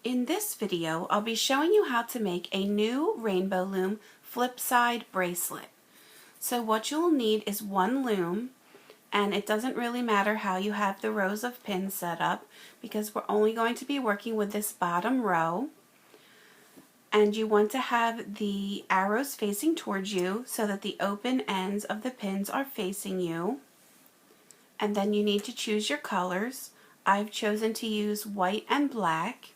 In this video, I'll be showing you how to make a new Rainbow Loom FlipSide bracelet. So what you'll need is one loom, and it doesn't really matter how you have the rows of pins set up because we're only going to be working with this bottom row. And you want to have the arrows facing towards you so that the open ends of the pins are facing you. And then you need to choose your colors. I've chosen to use white and black.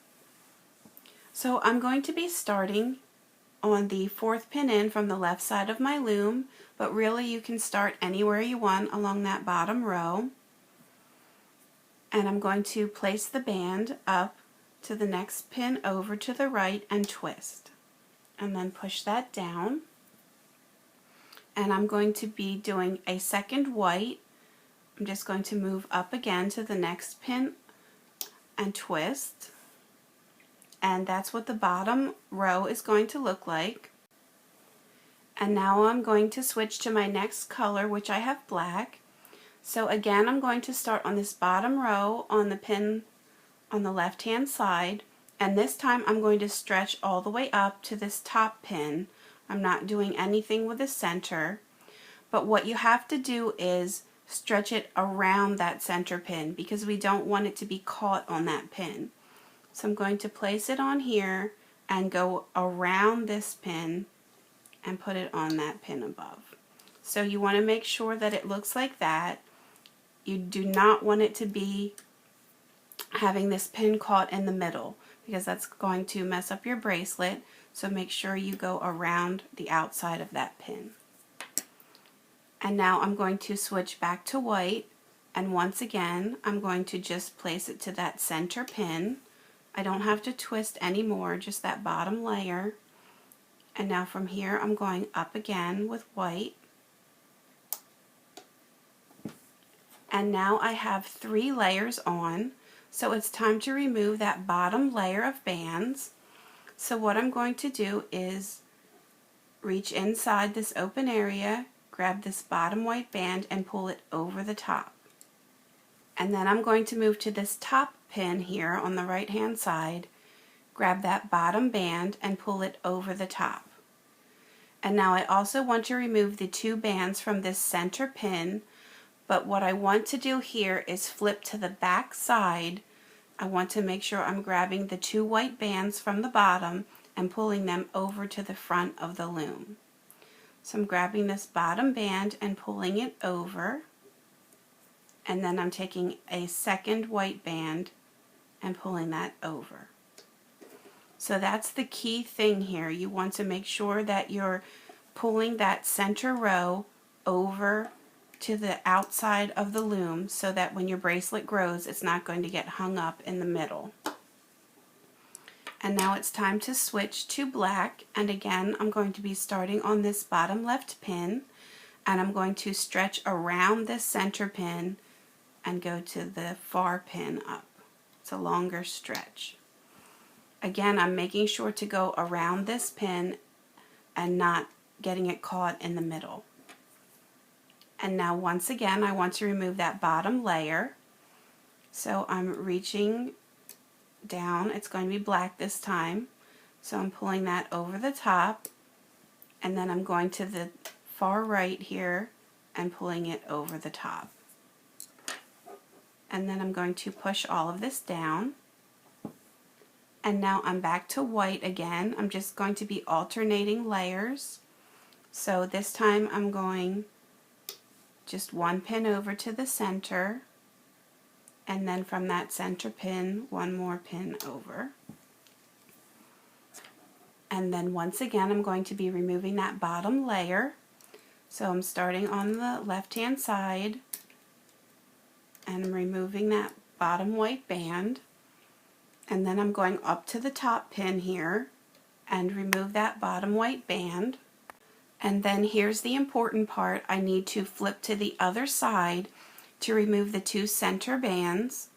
So I'm going to be starting on the fourth pin in from the left side of my loom, but really you can start anywhere you want along that bottom row. And I'm going to place the band up to the next pin over to the right and twist. And then push that down. And I'm going to be doing a second white. I'm just going to move up again to the next pin and twist. And that's what the bottom row is going to look like. And now I'm going to switch to my next color, which I have black. So again, I'm going to start on this bottom row on the pin on the left hand side, and this time I'm going to stretch all the way up to this top pin. I'm not doing anything with the center, but what you have to do is stretch it around that center pin because we don't want it to be caught on that pin. So I'm going to place it on here and go around this pin and put it on that pin above. So you want to make sure that it looks like that. You do not want it to be having this pin caught in the middle because that's going to mess up your bracelet. So make sure you go around the outside of that pin. And now I'm going to switch back to white, and once again I'm going to just place it to that center pin. I don't have to twist anymore, just that bottom layer. And now from here I'm going up again with white. And now I have 3 layers on, so it's time to remove that bottom layer of bands. So what I'm going to do is reach inside this open area, grab this bottom white band and pull it over the top. And then I'm going to move to this top pin here on the right hand side, grab that bottom band and pull it over the top. And now I also want to remove the 2 bands from this center pin, but what I want to do here is flip to the back side. I want to make sure I'm grabbing the 2 white bands from the bottom and pulling them over to the front of the loom. So I'm grabbing this bottom band and pulling it over, and then I'm taking a second white band and pulling that over. So that's the key thing here. You want to make sure that you're pulling that center row over to the outside of the loom so that when your bracelet grows, it's not going to get hung up in the middle. And now it's time to switch to black, and again I'm going to be starting on this bottom left pin, and I'm going to stretch around this center pin and go to the far pin up. It's a longer stretch. Again, I'm making sure to go around this pin and not getting it caught in the middle. And now once again I want to remove that bottom layer. So I'm reaching down, it's going to be black this time, so I'm pulling that over the top, and then I'm going to the far right here and pulling it over the top. And then I'm going to push all of this down. And now I'm back to white again. I'm just going to be alternating layers. So this time I'm going just 1 pin over to the center, and then from that center pin 1 more pin over. And then once again I'm going to be removing that bottom layer. So I'm starting on the left hand side and I'm removing that bottom white band, and then I'm going up to the top pin here and remove that bottom white band. And then here's the important part. I need to flip to the other side to remove the 2 center bands.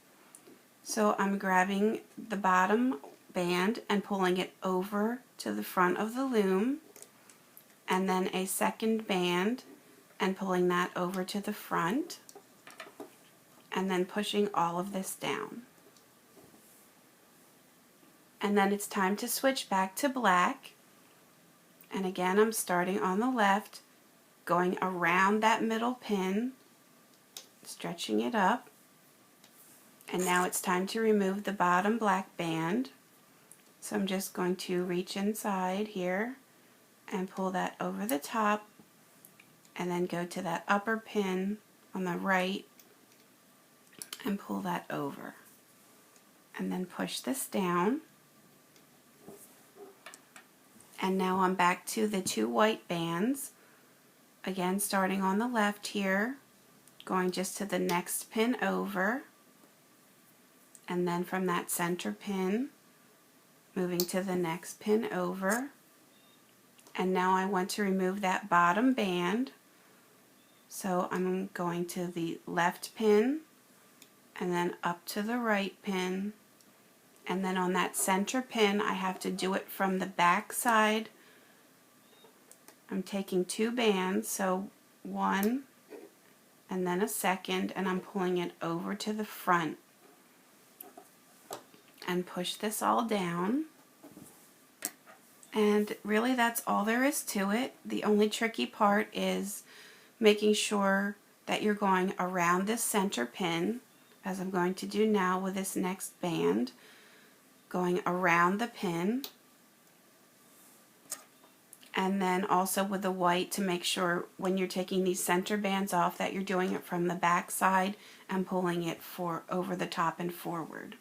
So I'm grabbing the bottom band and pulling it over to the front of the loom, and then a second band and pulling that over to the front, and then pushing all of this down. And then it's time to switch back to black. And again, I'm starting on the left, going around that middle pin, stretching it up. And now it's time to remove the bottom black band. So I'm just going to reach inside here and pull that over the top, and then go to that upper pin on the right and pull that over. And then push this down. And now I'm back to the 2 white bands. Again, starting on the left here, going just to the next pin over, and then from that center pin, moving to the next pin over. And now I want to remove that bottom band. So I'm going to the left pin, and then up to the right pin. And then on that center pin, I have to do it from the back side. I'm taking 2 bands, so 1 and then a second, and I'm pulling it over to the front. And push this all down. And really that's all there is to it. The only tricky part is making sure that you're going around this center pin, as I'm going to do now with this next band, going around the pin, and then also with the white to make sure when you're taking these center bands off that you're doing it from the back side and pulling it over the top and forward.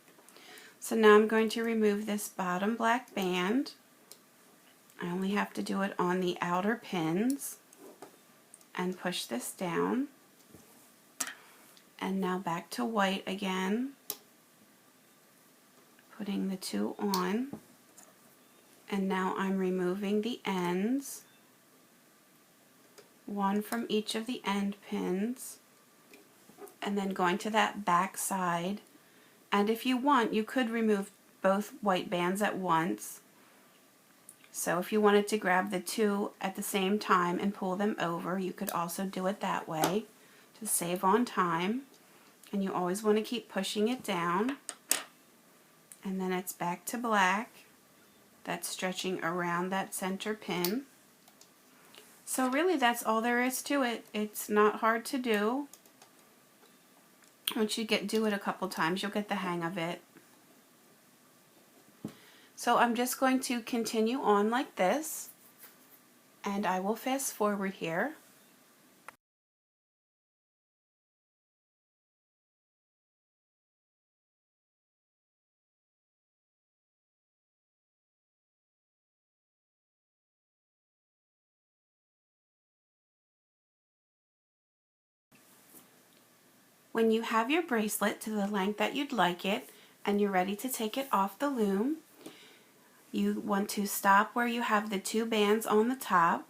So now I'm going to remove this bottom black band. I only have to do it on the outer pins and push this down. And now back to white again, putting the 2 on, and now I'm removing the ends, 1 from each of the end pins, and then going to that back side. And if you want, you could remove both white bands at once. So if you wanted to grab the 2 at the same time and pull them over, you could also do it that way to save on time. And you always want to keep pushing it down. And then it's back to black. That's stretching around that center pin. So really that's all there is to it. It's not hard to do. Once you do it a couple times, you'll get the hang of it. So I'm just going to continue on like this, and I will fast forward here. When you have your bracelet to the length that you'd like it, and you're ready to take it off the loom, you want to stop where you have the 2 bands on the top,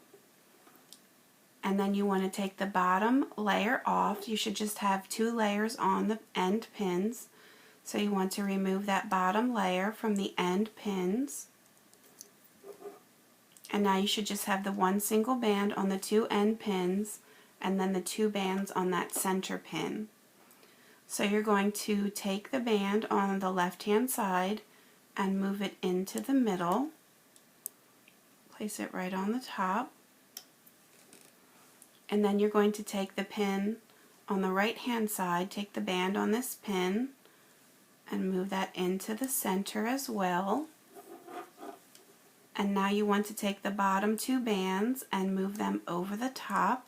and then you want to take the bottom layer off. You should just have 2 layers on the end pins, so you want to remove that bottom layer from the end pins. And now you should just have the 1 single band on the 2 end pins, and then the 2 bands on that center pin. So you're going to take the band on the left hand side and move it into the middle. Place it right on the top. And then you're going to take the pin on the right hand side, take the band on this pin and move that into the center as well. And now you want to take the bottom 2 bands and move them over the top.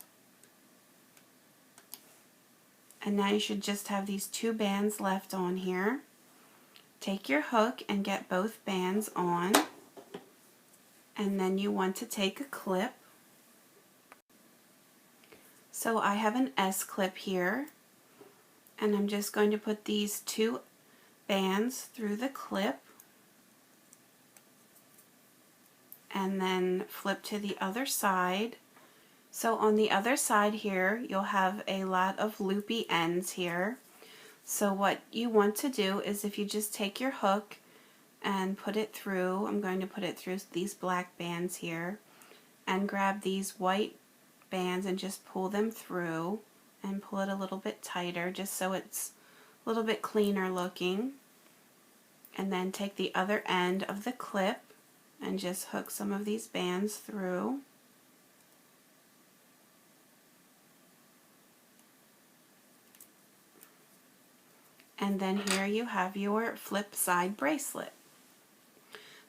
And now you should just have these 2 bands left on here. Take your hook and get both bands on, and then you want to take a clip. So I have an S clip here, and I'm just going to put these 2 bands through the clip and then flip to the other side. So on the other side here, you'll have a lot of loopy ends here. So what you want to do is, if you just take your hook and put it through, I'm going to put it through these black bands here, and grab these white bands and just pull them through, and pull it a little bit tighter just so it's a little bit cleaner looking. and then take the other end of the clip and just hook some of these bands through. And then here you have your FlipSide bracelet.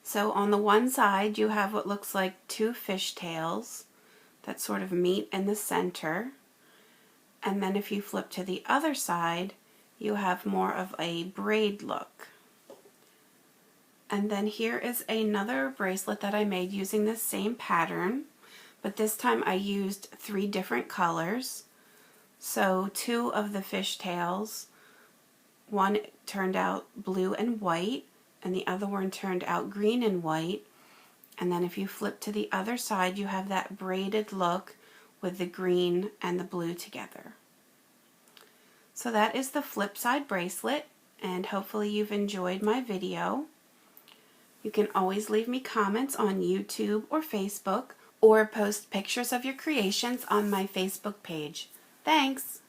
So on the one side you have what looks like two fishtails that sort of meet in the center. And then if you flip to the other side, you have more of a braid look. And then here is another bracelet that I made using the same pattern, but this time I used 3 different colors. So 2 of the fishtails, one turned out blue and white, and the other one turned out green and white. And then if you flip to the other side, you have that braided look with the green and the blue together. So that is the FlipSide bracelet, and hopefully you've enjoyed my video. You can always leave me comments on YouTube or Facebook, or post pictures of your creations on my Facebook page. Thanks!